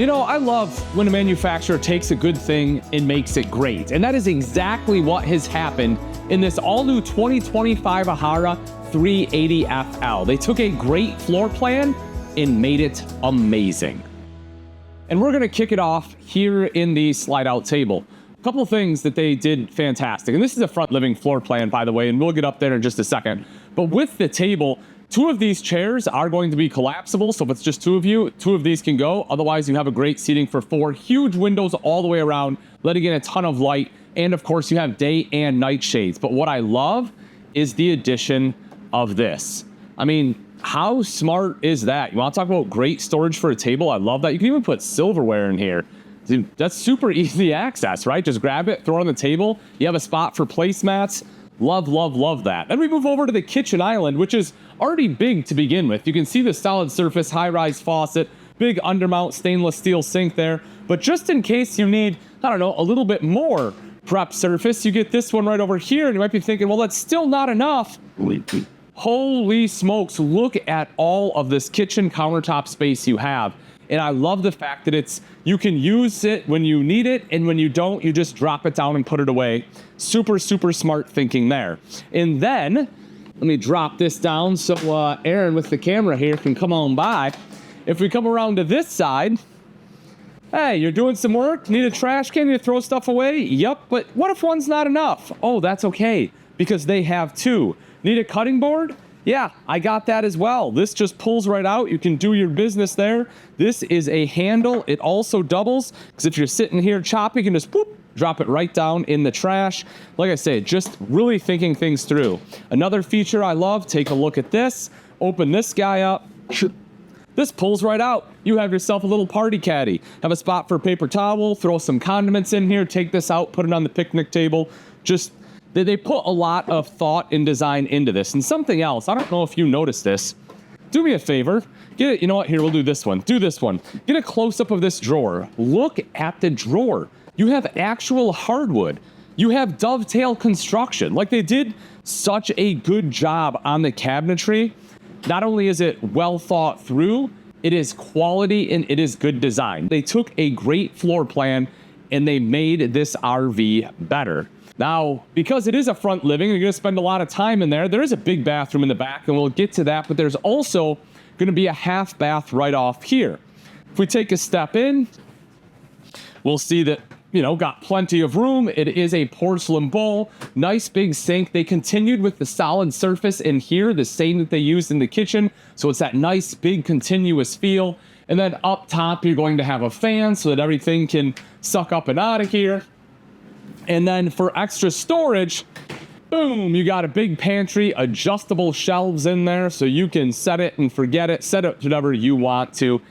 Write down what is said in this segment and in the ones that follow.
You know, I love when a manufacturer takes a good thing and makes it great. And that is exactly what has happened in this all-new 2025 Ahara 380FL. They took a great floor plan and made it amazing. And we're gonna kick it off here in the slide-out table. A couple of things that they did fantastic. And this is a front living floor plan, by the way, and we'll get up there in just a second. But with the table, 2 of these chairs are going to be collapsible, so if it's just 2 of you, 2 of these can go. Otherwise, you have a great seating for 4. Huge windows all the way around, letting in a ton of light. And of course, you have day and night shades. But what I love is the addition of this. I mean, how smart is that? You want to talk about great storage for a table? I love that. You can even put silverware in here. Dude, that's super easy access, right? Just grab it, throw it on the table. You have a spot for placemats. Love, love, love that. And we move over to the kitchen island, which is already big to begin with. You can see the solid surface, high-rise faucet, big undermount stainless steel sink there. But just in case you need, I don't know, a little bit more prep surface, you get this one right over here, and you might be thinking, well, that's still not enough. Holy smokes, look at all of this kitchen countertop space you have. And I love the fact that you can use it when you need it, and when you don't, you just drop it down and put it away. Super, super smart thinking there. And then, let me drop this down so Aaron with the camera here can come on by. If we come around to this side, hey, you're doing some work, need a trash can, you throw stuff away? Yep, but what if one's not enough? Oh, that's okay, because they have 2. Need a cutting board? Yeah, I got that as well. This just pulls right out. You can do your business there. This is a handle. It also doubles, because if you're sitting here chopping, you can just whoop, drop it right down in the trash. Like I say, just really thinking things through. Another feature I love, take a look at this. Open this guy up. This pulls right out. You have yourself a little party caddy. Have a spot for a paper towel, throw some condiments in here, take this out, put it on the picnic table. Just they put a lot of thought and design into this. And something else, I don't know if you noticed this. Do me a favor. Get it, you know what? Here, we'll do this one. Do this one. Get a close-up of this drawer. Look at the drawer. You have actual hardwood. You have dovetail construction. Like, they did such a good job on the cabinetry. Not only is it well thought through, it is quality and it is good design. They took a great floor plan and they made this RV better. Now, because it is a front living, you're gonna spend a lot of time in there. There is a big bathroom in the back, and we'll get to that, but there's also gonna be a half bath right off here. If we take a step in, we'll see that, you know, got plenty of room. It is a porcelain bowl, nice big sink. They continued with the solid surface in here, the same that they used in the kitchen. So it's that nice big continuous feel. And then up top, you're going to have a fan so that everything can suck up and out of here. And then for extra storage, boom, you got a big pantry, adjustable shelves in there so you can set it and forget it, set it whatever you want to.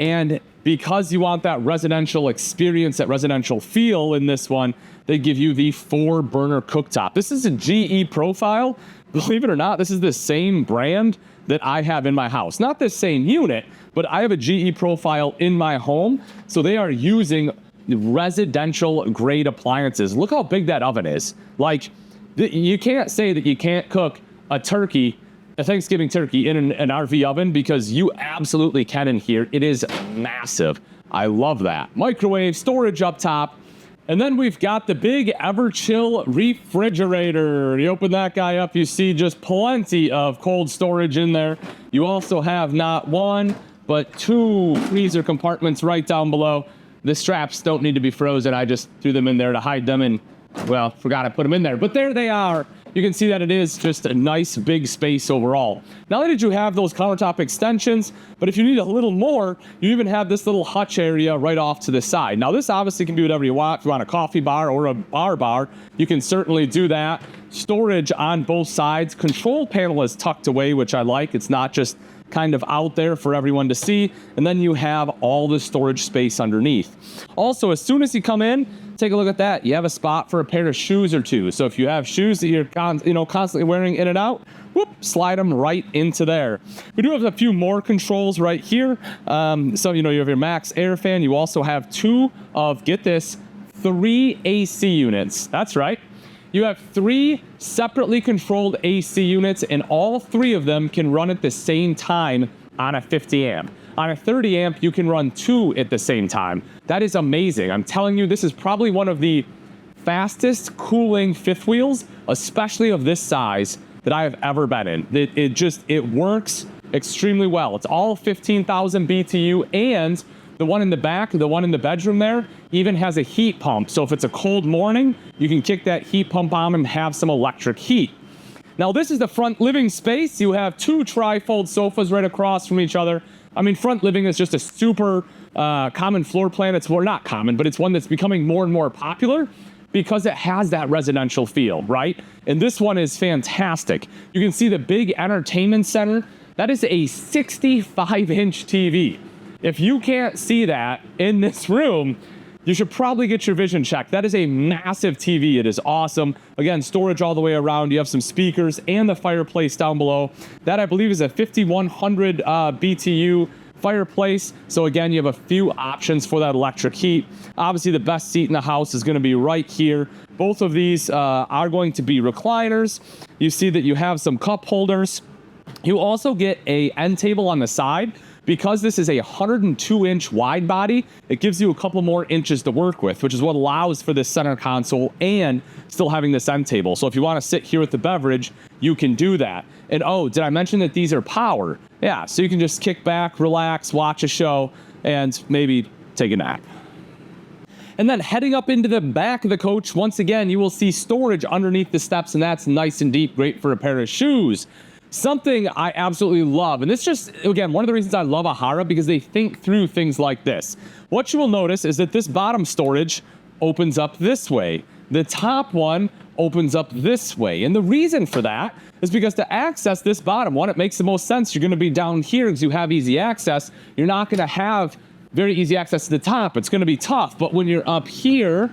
And because you want that residential experience, that residential feel in this one, they give you the 4-burner cooktop. This is a GE profile. Believe it or not, this is the same brand that I have in my house. Not the same unit, but I have a GE profile in my home. So they are using residential grade appliances. Look how big that oven is. Like, you can't say that you can't cook a turkey, a Thanksgiving turkey in an RV oven, because you absolutely can in here. It is massive. I love that. Microwave, storage up top. And then we've got the big Everchill refrigerator. You open that guy up, you see just plenty of cold storage in there. You also have not 1, but 2 freezer compartments right down below. The straps don't need to be frozen. I just threw them in there to hide them, and, well, forgot I put them in there. But there they are. You can see that it is just a nice big space overall. Not only did you have those countertop extensions, but if you need a little more, you even have this little hutch area right off to the side. Now, this obviously can be whatever you want. If you want a coffee bar or a bar, you can certainly do that. Storage on both sides. Control panel is tucked away, which I like. It's not just kind of out there for everyone to see. And then you have all the storage space underneath. Also, as soon as you come in, take a look at that. You have a spot for a pair of shoes or 2. So if you have shoes that you're constantly wearing in and out, whoop, slide them right into there. We do have a few more controls right here. So, you have your max air fan. You also have 2 of, get this, 3 AC units. That's right. You have 3 separately controlled AC units, and all 3 of them can run at the same time on a 50 amp. On a 30 amp, you can run 2 at the same time. That is amazing. I'm telling you, this is probably one of the fastest cooling fifth wheels, especially of this size, that I have ever been in. It works extremely well. It's all 15,000 BTU, and the one in the back, the one in the bedroom there, even has a heat pump. So if it's a cold morning, you can kick that heat pump on and have some electric heat. Now this is the front living space. You have 2 tri-fold sofas right across from each other. I mean, front living is just a super common floor plan. It's not common, but it's one that's becoming more and more popular because it has that residential feel, right? And this one is fantastic. You can see the big entertainment center. That is a 65-inch TV. If you can't see that in this room, you should probably get your vision checked. That is a massive TV. It is awesome. Again, storage all the way around. You have some speakers and the fireplace down below. That, I believe, is a 5100 BTU fireplace. So again, you have a few options for that electric heat. Obviously, the best seat in the house is going to be right here. Both of these are going to be recliners. You see that you have some cup holders. You also get a end table on the side. Because this is a 102-inch wide body, it gives you a couple more inches to work with, which is what allows for this center console and still having this end table. So if you want to sit here with the beverage, you can do that. And oh, did I mention that these are power? Yeah, so you can just kick back, relax, watch a show, and maybe take a nap. And then heading up into the back of the coach, once again, you will see storage underneath the steps, and that's nice and deep, great for a pair of shoes. Something I absolutely love, and this just, again, one of the reasons I love Ahara, because they think through things like this. What you will notice is that this bottom storage opens up this way. The top one opens up this way. And the reason for that is because to access this bottom one, it makes the most sense. You're going to be down here because you have easy access. You're not going to have very easy access to the top. It's going to be tough. But when you're up here,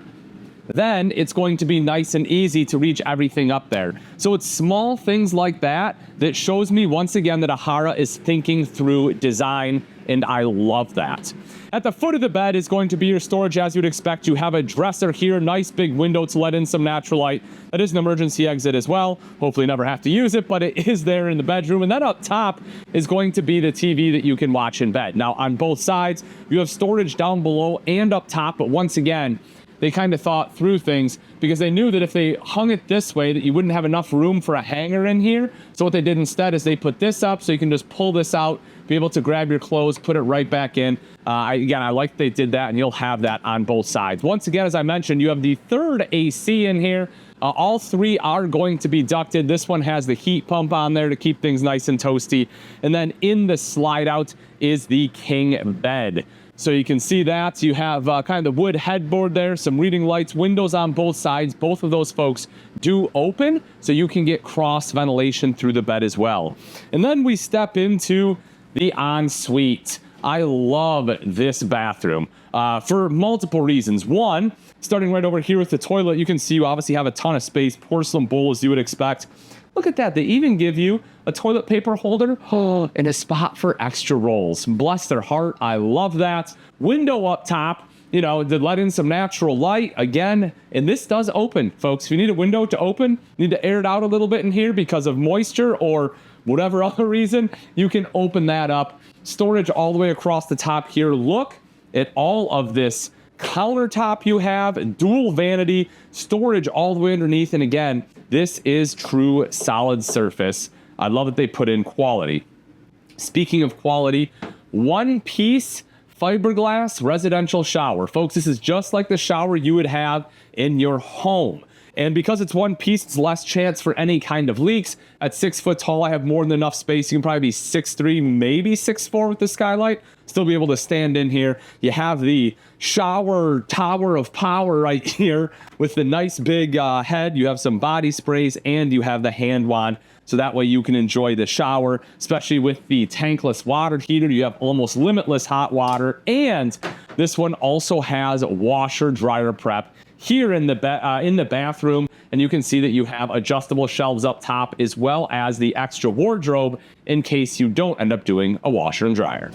then it's going to be nice and easy to reach everything up there. So it's small things like that that shows me once again that Ahara is thinking through design, and I love that. At the foot of the bed is going to be your storage as you'd expect. You have a dresser here, nice big window to let in some natural light. That is an emergency exit as well. Hopefully never have to use it, but it is there in the bedroom. And then up top is going to be the TV that you can watch in bed. Now on both sides, you have storage down below and up top, but once again, they kind of thought through things because they knew that if they hung it this way that you wouldn't have enough room for a hanger in here. So what they did instead is they put this up so you can just pull this out, be able to grab your clothes, put it right back in. Again, I like they did that, and you'll have that on both sides. Once again, as I mentioned, you have the third AC in here. All 3 are going to be ducted. This one has the heat pump on there to keep things nice and toasty. And then in the slide out is the king bed. So you can see that you have kind of the wood headboard there, some reading lights, windows on both sides. Both of those folks do open, so you can get cross ventilation through the bed as well. And then we step into the ensuite. I love this bathroom for multiple reasons. One, starting right over here with the toilet, you can see you obviously have a ton of space, porcelain bowl as you would expect. Look at that. They even give you a toilet paper holder and a spot for extra rolls. Bless their heart. I love that. Window up top, you know, to let in some natural light again. And this does open, folks. If you need a window to open, you need to air it out a little bit in here because of moisture or whatever other reason, you can open that up. Storage all the way across the top here. Look at all of this countertop you have, dual vanity, storage all the way underneath. And again, this is true solid surface. I love that they put in quality. Speaking of quality, one piece fiberglass residential shower. Folks, this is just like the shower you would have in your home. And because it's one piece, it's less chance for any kind of leaks. At 6 foot tall, I have more than enough space. You can probably be 6'3", maybe 6'4" with the skylight. Still be able to stand in here. You have the shower tower of power right here with the nice big head. You have some body sprays and you have the hand wand. So that way you can enjoy the shower, especially with the tankless water heater. You have almost limitless hot water. And this one also has washer dryer prep here in the bathroom, and you can see that you have adjustable shelves up top as well as the extra wardrobe in case you don't end up doing a washer and dryer.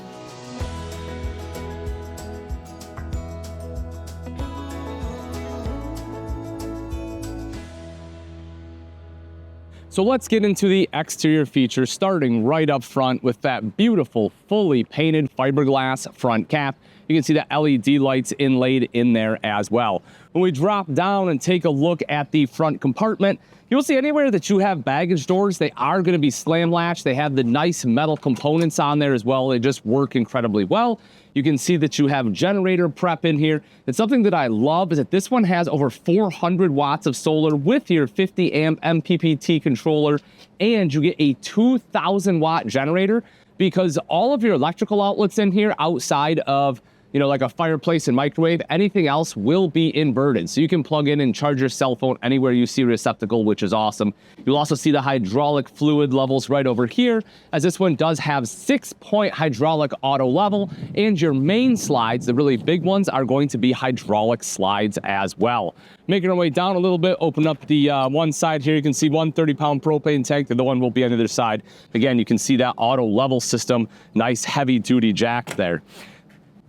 So let's get into the exterior features, starting right up front with that beautiful, fully painted fiberglass front cap. You can see the LED lights inlaid in there as well. When we drop down and take a look at the front compartment, you'll see anywhere that you have baggage doors, they are going to be slam latched. They have the nice metal components on there as well. They just work incredibly well. You can see that you have generator prep in here. And something that I love is that this one has over 400 watts of solar with your 50 amp MPPT controller, and you get a 2,000 watt generator, because all of your electrical outlets in here outside of like a fireplace and microwave, anything else will be inverted. So you can plug in and charge your cell phone anywhere you see a receptacle, which is awesome. You'll also see the hydraulic fluid levels right over here, as this one does have 6-point hydraulic auto level, and your main slides, the really big ones, are going to be hydraulic slides as well. Making our way down a little bit, open up the one side here. You can see one 30-pound propane tank. The other one will be on the other side. Again, you can see that auto level system, nice heavy-duty jack there.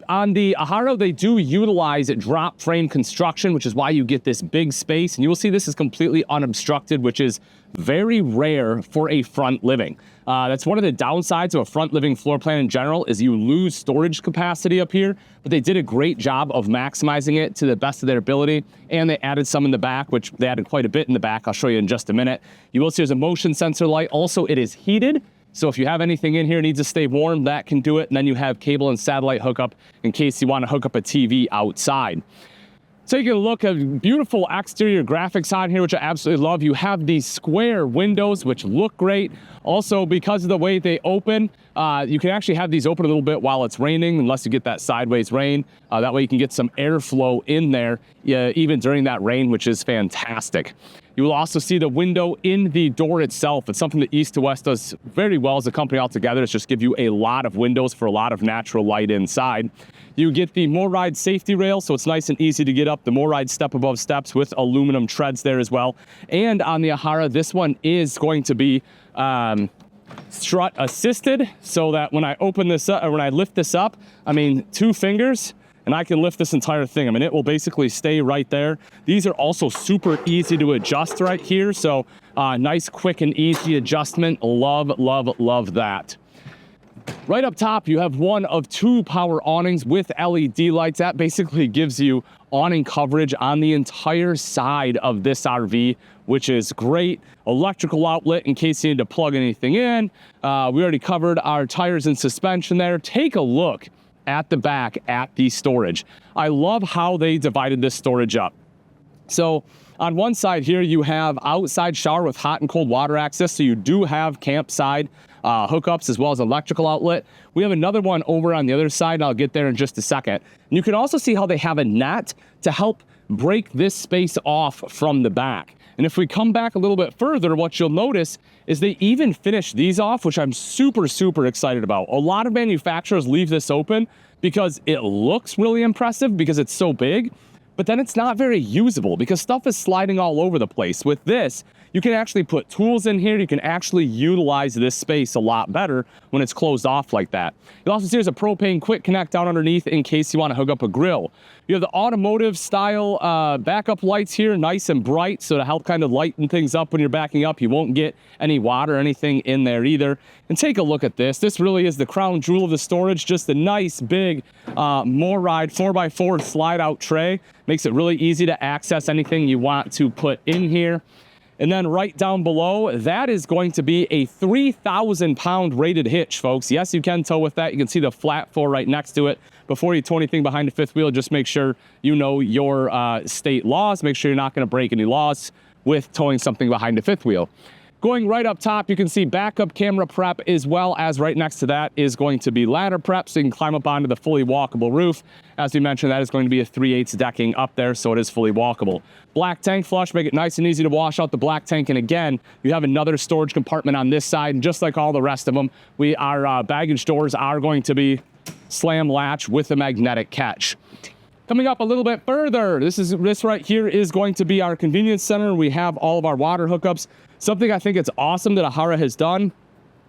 On the Ahara, they do utilize drop frame construction, which is why you get this big space. And you will see this is completely unobstructed, which is very rare for a front living. That's one of the downsides of a front living floor plan in general, is you lose storage capacity up here. But they did a great job of maximizing it to the best of their ability. And they added some in the back, which they added quite a bit in the back. I'll show you in just a minute. You will see there's a motion sensor light. Also, it is heated. So if you have anything in here needs to stay warm, that can do it. And then you have cable and satellite hookup in case you want to hook up a TV outside. Taking a look at beautiful exterior graphics on here, which I absolutely love. You have these square windows, which look great. Also, because of the way they open, you can actually have these open a little bit while it's raining, unless you get that sideways rain. That way you can get some airflow in there, even during that rain, which is fantastic. You will also see the window in the door itself. It's something that East to West does very well as a company altogether. It's just give you a lot of windows for a lot of natural light inside. You get the MORryde safety rail, so it's nice and easy to get up. The MORryde step above steps with aluminum treads there as well. And on the Ahara, this one is going to be strut assisted, so that when I open this up, or when I lift this up, 2 fingers, and I can lift this entire thing. It will basically stay right there. These are also super easy to adjust right here. So nice, quick, and easy adjustment. Love, love, love that. Right up top, you have one of 2 power awnings with LED lights. That basically gives you awning coverage on the entire side of this RV, which is great. Electrical outlet in case you need to plug anything in. We already covered our tires and suspension there. Take a look at the back at the storage. I love how they divided this storage up. So on one side here, you have outside shower with hot and cold water access. So you do have campside hookups as well as electrical outlet. We have another one over on the other side, and I'll get there in just a second. And you can also see how they have a net to help break this space off from the back. And if we come back a little bit further, what you'll notice is they even finish these off, which I'm super, super excited about. A lot of manufacturers leave this open because it looks really impressive because it's so big, but then it's not very usable because stuff is sliding all over the place. With this, you can actually put tools in here. You can actually utilize this space a lot better when it's closed off like that. You'll also see there's a propane quick connect down underneath in case you want to hook up a grill. You have the automotive style backup lights here, nice and bright, so to help kind of lighten things up when you're backing up. You won't get any water or anything in there either. And take a look at this. This really is the crown jewel of the storage, just a nice big MORryde 4x4 slide out tray. Makes it really easy to access anything you want to put in here. And then right down below, that is going to be a 3,000 pound rated hitch, folks. Yes, you can tow with that. You can see the flat floor right next to it. Before you tow anything behind the fifth wheel, just make sure you know your state laws. Make sure you're not going to break any laws with towing something behind the fifth wheel. Going right up top, you can see backup camera prep, as well as right next to that is going to be ladder prep, so you can climb up onto the fully walkable roof. As we mentioned, that is going to be a 3/8 decking up there, so it is fully walkable. Black tank flush, make it nice and easy to wash out the black tank. And again, you have another storage compartment on this side, and just like all the rest of them, our baggage doors are going to be slam latch with a magnetic catch. Coming up a little bit further, this right here is going to be our convenience center. We have all of our water hookups. Something I think it's awesome that Ahara has done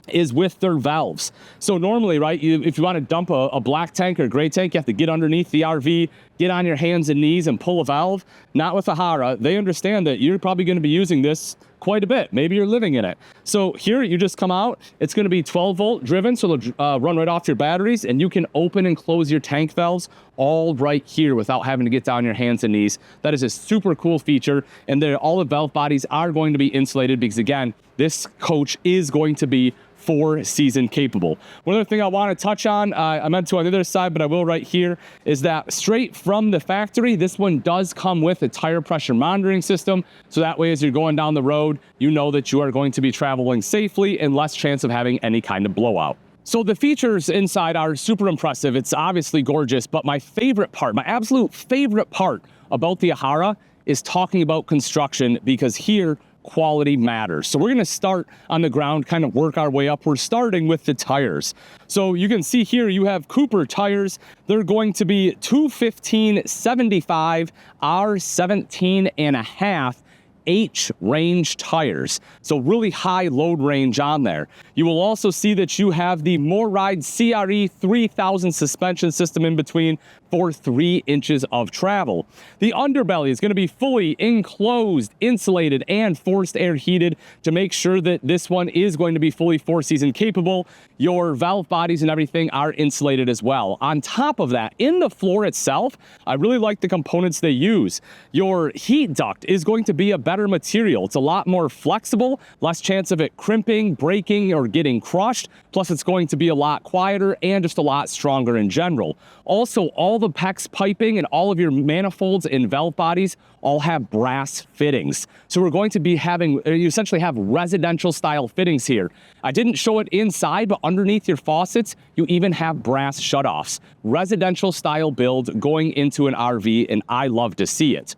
is with their valves. So normally, right, if you want to dump a black tank or a gray tank, you have to get underneath the RV, get on your hands and knees and pull a valve. Not with Ahara. They understand that you're probably going to be using this quite a bit. Maybe you're living in it. So here you just come out. It's going to be 12-volt driven, so it'll run right off your batteries, and you can open and close your tank valves all right here without having to get down your hands and knees. That is a super cool feature, and all the valve bodies are going to be insulated because, again, this coach is going to be 4-season capable. One other thing I want to touch on, I meant to on the other side, but I will right here, is that straight from the factory, this one does come with a tire pressure monitoring system. So that way, as you're going down the road, you know that you are going to be traveling safely and less chance of having any kind of blowout. So the features inside are super impressive. It's obviously gorgeous, but my favorite part, my absolute favorite part about the Ahara is talking about construction, because here, quality matters. So we're going to start on the ground, kind of work our way up. We're starting with the tires. So you can see here you have Cooper tires. They're going to be 215/75 R17.5 H range tires. So really high load range on there. You will also see that you have the MoreRide CRE 3000 suspension system in between for 3 inches of travel. The underbelly is going to be fully enclosed, insulated, and forced air heated to make sure that this one is going to be fully 4-season capable. Your valve bodies and everything are insulated as well. On top of that, in the floor itself, I really like the components they use. Your heat duct is going to be a better material. It's a lot more flexible, less chance of it crimping, breaking, or getting crushed. Plus, it's going to be a lot quieter and just a lot stronger in general. Also, all the PEX piping and all of your manifolds and valve bodies all have brass fittings. So we're going to be you essentially have residential style fittings here. I didn't show it inside, but underneath your faucets, you even have brass shutoffs. Residential style build going into an RV, and I love to see it.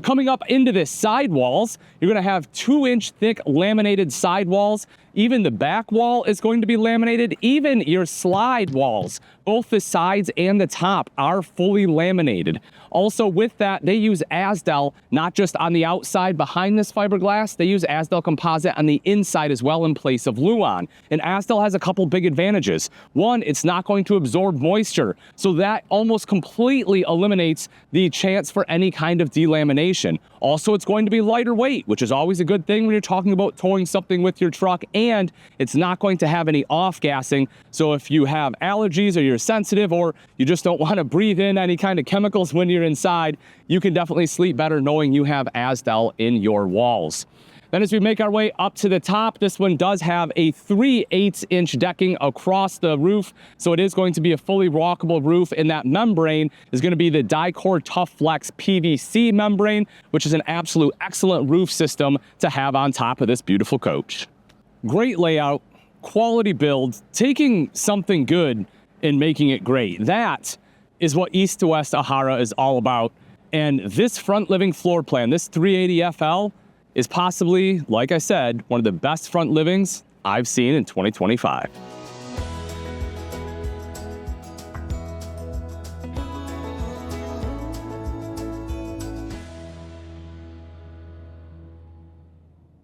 Coming up into the sidewalls, you're going to have 2-inch thick laminated sidewalls. Even the back wall is going to be laminated. Even your slide walls, both the sides and the top, are fully laminated. Also with that, they use Azdel, not just on the outside behind this fiberglass, they use Azdel composite on the inside as well in place of Luan. And Azdel has a couple big advantages. One, it's not going to absorb moisture, so that almost completely eliminates the chance for any kind of delamination. Also, it's going to be lighter weight, which is always a good thing when you're talking about towing something with your truck, and it's not going to have any off-gassing. So if you have allergies or you're sensitive or you just don't want to breathe in any kind of chemicals when you're inside, you can definitely sleep better knowing you have Azdel in your walls. Then as we make our way up to the top, this one does have a 3/8-inch decking across the roof. So it is going to be a fully walkable roof, and that membrane is going to be the Dicor Tough Flex PVC membrane, which is an absolute excellent roof system to have on top of this beautiful coach. Great layout, quality build, taking something good and making it great. That is what East to West Ahara is all about. And this front living floor plan, this 380FL, is possibly, like I said, one of the best front livings I've seen in 2025.